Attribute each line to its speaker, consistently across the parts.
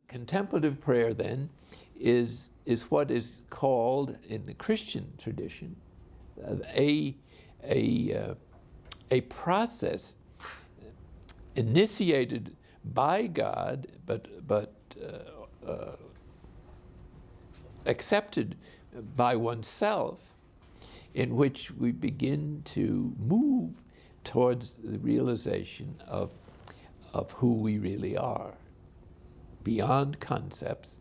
Speaker 1: contemplative prayer then is what is called in the Christian tradition a process initiated by God, but accepted by oneself, in which we begin to move towards the realization of who we really are, beyond concepts,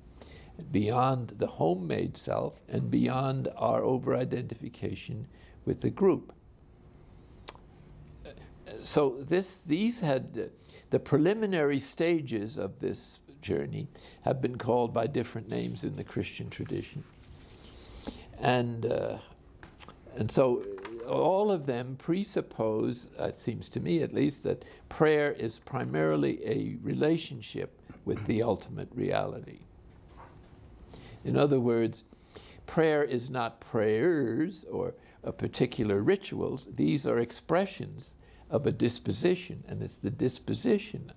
Speaker 1: beyond the homemade self, and beyond our over-identification with the group. So these had the preliminary stages of this journey have been called by different names in the Christian tradition, and so all of them presuppose, it seems to me at least, that prayer is primarily a relationship with the ultimate reality. In other words, prayer is not prayers or particular rituals. These are expressions of a disposition, and it's the disposition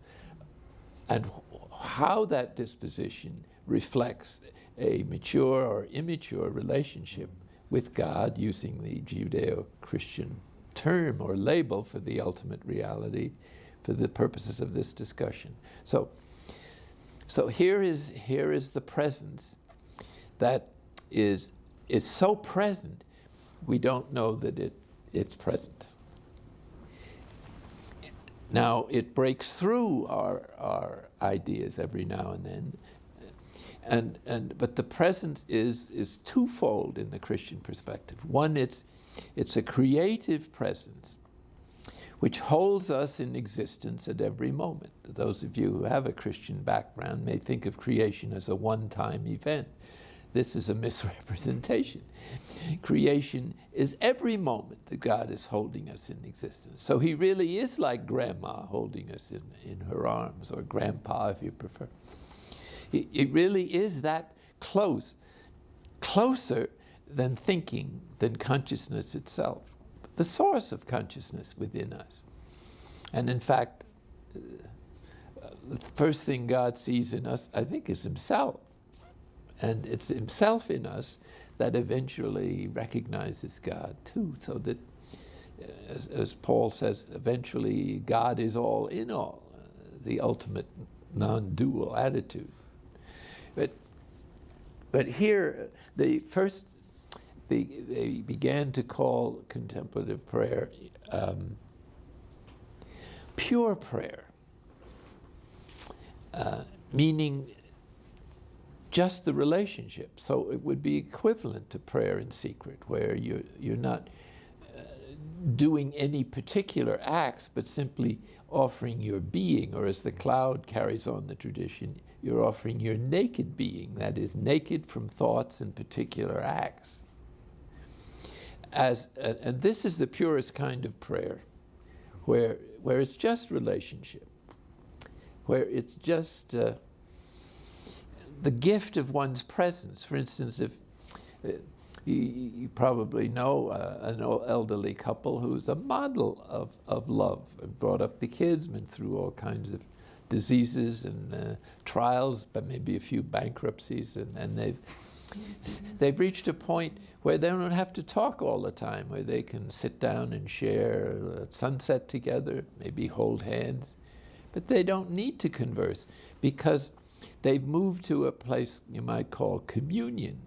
Speaker 1: and how that disposition reflects a mature or immature relationship with God, using the Judeo-Christian term or label for the ultimate reality for the purposes of this discussion. So here is the presence that is so present we don't know that it's present. Now, it breaks through our ideas every now and then, but the presence is twofold in the Christian perspective. One, it's a creative presence which holds us in existence at every moment. Those of you who have a Christian background may think of creation as a one-time event. This is a misrepresentation. Creation is every moment that God is holding us in existence. So he really is like grandma holding us in her arms, or grandpa if you prefer. It really is that close, closer than thinking, than consciousness itself, the source of consciousness within us. And in fact, the first thing God sees in us, I think, is himself. And it's himself in us that eventually recognizes God too, so that, as Paul says, eventually God is all in all, the ultimate non-dual attitude. But here, they began to call contemplative prayer pure prayer, meaning just the relationship. So it would be equivalent to prayer in secret, where you're not doing any particular acts, but simply offering your being, or as the cloud carries on the tradition, you're offering your naked being, that is, naked from thoughts and particular acts. And this is the purest kind of prayer, where it's just relationship, where it's just the gift of one's presence. For instance, if you probably know an elderly couple who's a model of love, and brought up the kids, been through all kinds of diseases and trials, but maybe a few bankruptcies, and they've reached a point where they don't have to talk all the time, where they can sit down and share a sunset together, maybe hold hands, but they don't need to converse, because they've moved to a place you might call communion,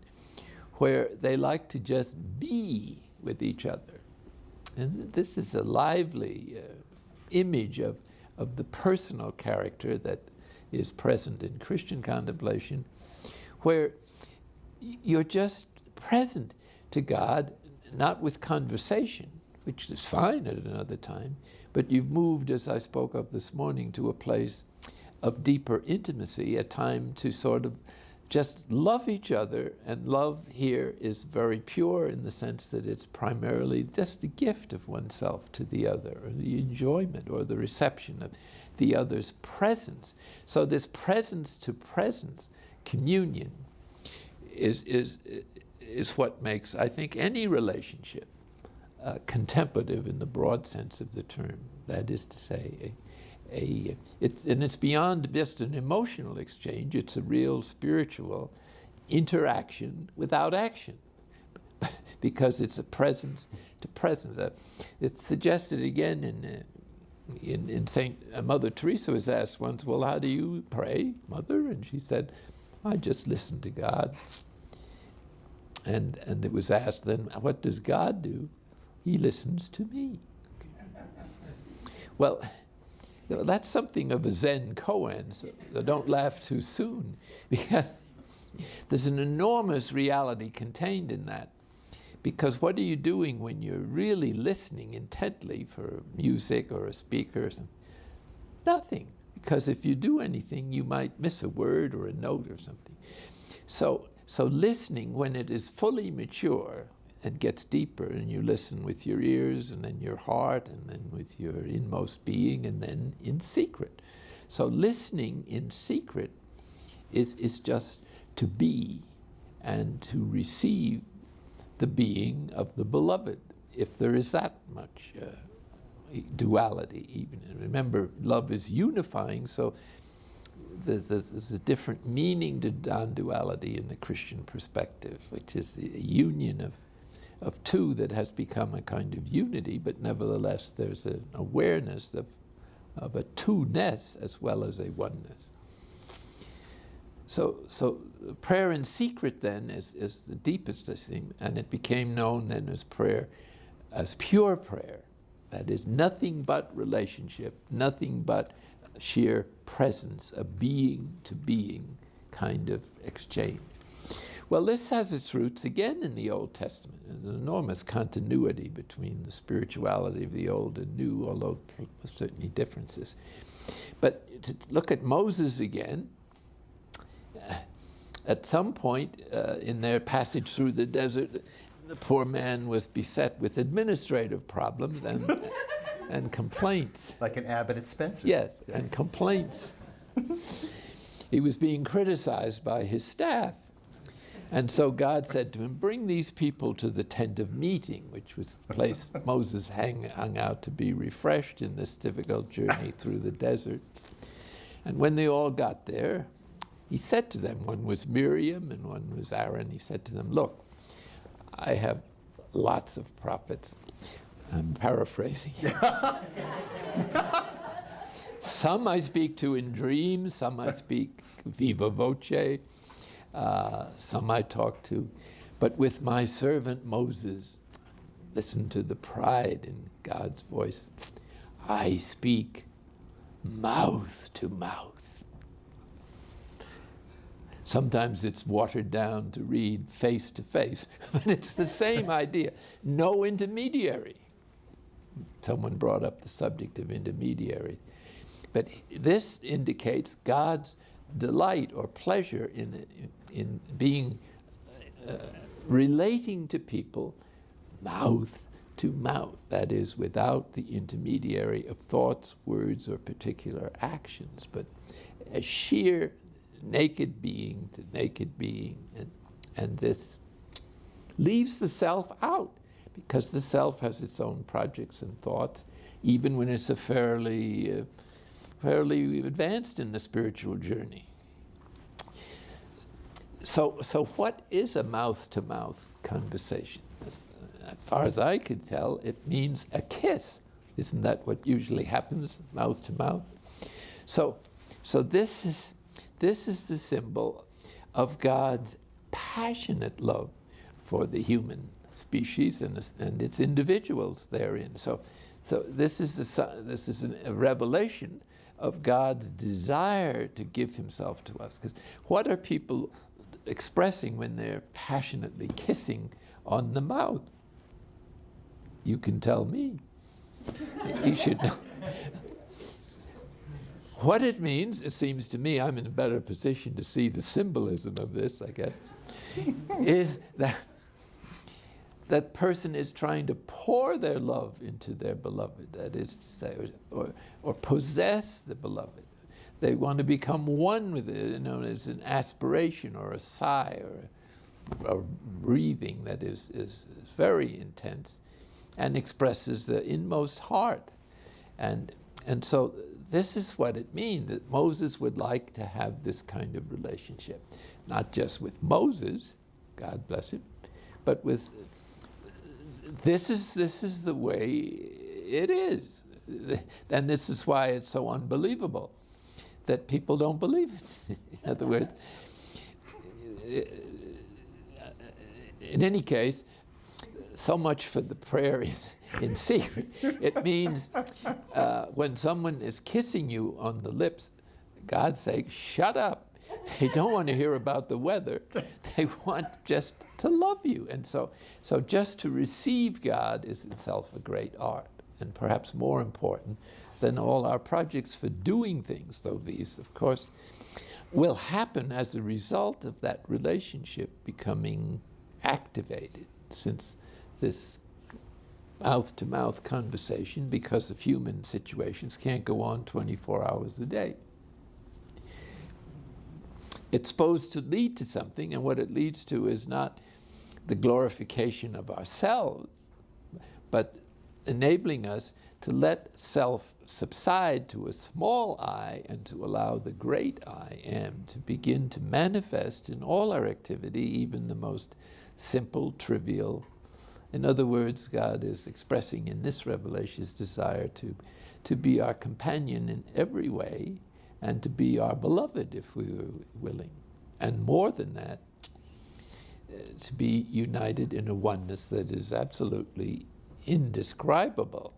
Speaker 1: where they like to just be with each other. And this is a lively image of the personal character that is present in Christian contemplation, where you're just present to God, not with conversation, which is fine at another time, but you've moved, as I spoke of this morning, to a place of deeper intimacy, a time to sort of just love each other. And love here is very pure in the sense that it's primarily just the gift of oneself to the other, or the enjoyment or the reception of the other's presence. So this presence to presence communion is what makes, I think, any relationship contemplative in the broad sense of the term. That is to say, and it's beyond just an emotional exchange. It's a real spiritual interaction without action, because it's a presence to presence. It's suggested again in Mother Teresa was asked once, well, how do you pray, Mother? And she said, I just listen to God. And it was asked then, what does God do? He listens to me. Well, that's something of a Zen koan, so don't laugh too soon, because there's an enormous reality contained in that. Because what are you doing when you're really listening intently for music or a speaker or something? Nothing. Because if you do anything, you might miss a word or a note or something. So listening, when it is fully mature and gets deeper, and you listen with your ears and then your heart and then with your inmost being and then in secret. So listening in secret is just to be and to receive the being of the beloved, if there is that much duality even. And remember, love is unifying, so there's a different meaning to non-duality in the Christian perspective, which is the union of two that has become a kind of unity, but nevertheless there's an awareness of a two-ness as well as a oneness. So prayer in secret then is the deepest thing, and it became known then as prayer, as pure prayer. That is nothing but relationship, nothing but sheer presence, a being to being kind of exchange. Well, this has its roots again in the Old Testament. There's an enormous continuity between the spirituality of the Old and New, although certainly differences. But to look at Moses again, at some point in their passage through the desert, the poor man was beset with administrative problems and complaints.
Speaker 2: Like an abbot at Spencer.
Speaker 1: Yes, and complaints. He was being criticized by his staff. And so God said to him, bring these people to the tent of meeting, which was the place Moses hung out to be refreshed in this difficult journey through the desert. And when they all got there, he said to them, one was Miriam and one was Aaron, he said to them, look, I have lots of prophets. I'm paraphrasing. Some I speak to in dreams, some I speak viva voce, some I talk to. But with my servant Moses, listen to the pride in God's voice, I speak mouth to mouth. Sometimes it's watered down to read face to face, but it's the same idea. No intermediary. Someone brought up the subject of intermediary. But this indicates God's delight or pleasure in being, relating to people mouth to mouth. That is, without the intermediary of thoughts, words, or particular actions, but a sheer naked being to naked being, and this leaves the self out, because the self has its own projects and thoughts, even when it's a fairly advanced in the spiritual journey. So what is a mouth-to-mouth conversation? As far as I could tell, it means a kiss. Isn't that what usually happens, mouth to mouth? So this is the symbol of God's passionate love for the human species and its individuals therein. So this is a revelation of God's desire to give himself to us. Because what are people expressing when they're passionately kissing on the mouth? You can tell me. You should know. What it means, it seems to me, I'm in a better position to see the symbolism of this, I guess, is that person is trying to pour their love into their beloved, that is to say, or possess the beloved. They want to become one with it, it's an aspiration or a sigh or a breathing that is very intense and expresses the inmost heart. And And so this is what it means, that Moses would like to have this kind of relationship. Not just with Moses, God bless him, but with, this is the way it is. And this is why it's so unbelievable that people don't believe it. In other words, in any case, so much for the prayer in secret. It means when someone is kissing you on the lips, God's saying, shut up. They don't want to hear about the weather. They want just to love you. And so just to receive God is itself a great art, and perhaps more important than all our projects for doing things, though these, of course, will happen as a result of that relationship becoming activated, since this mouth-to-mouth conversation, because of human situations, can't go on 24 hours a day. It's supposed to lead to something, and what it leads to is not the glorification of ourselves, but enabling us to let self subside to a small I and to allow the great I am to begin to manifest in all our activity, even the most simple, trivial. In other words, God is expressing in this revelation his desire to be our companion in every way, and to be our beloved if we were willing. And more than that, to be united in a oneness that is absolutely indescribable.